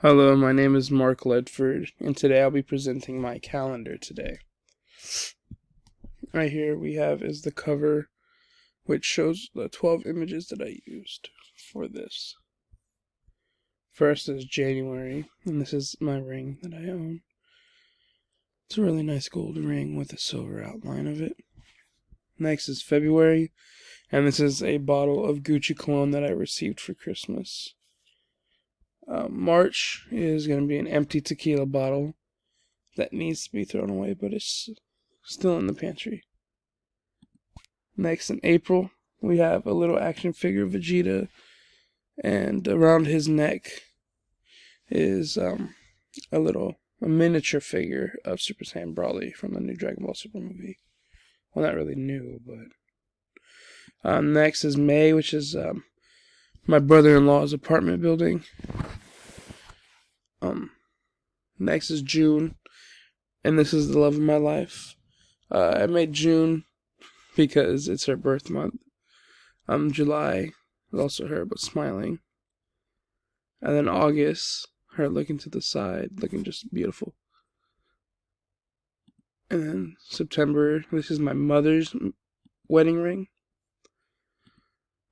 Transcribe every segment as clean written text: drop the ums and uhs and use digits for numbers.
Hello, my name is Mark Ledford, and today I'll be presenting my calendar today. Right here we have is the cover, which shows the 12 images that I used for this. First is January, and this is my ring that I own. It's a really nice gold ring with a silver outline of it. Next is February, and this is a bottle of Gucci cologne that I received for Christmas. March is going to be an empty tequila bottle that needs to be thrown away, but it's still in the pantry. Next, in April, we have a little action figure of Vegeta, and around his neck is a miniature figure of Super Saiyan Broly from the new Dragon Ball Super movie. Well, not really new, but next is May, which is my brother-in-law's apartment building. Next is June, and this is the love of my life. I made June because it's her birth month. July is also her, but smiling. And then August, her looking to the side, looking just beautiful. And then September, this is my mother's wedding ring.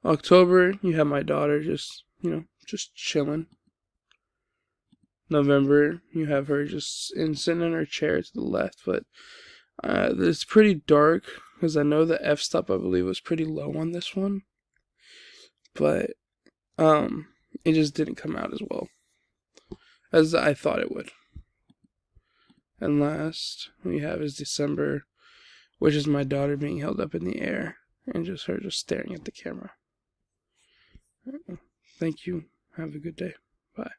October, you have my daughter just chilling. November, you have her just sitting in her chair to the left, but it's pretty dark because I know the f-stop, I believe, was pretty low on this one, but it just didn't come out as well as I thought it would. And last we have is December, which is my daughter being held up in the air and just her just staring at the camera. Thank you. Have a good day. Bye.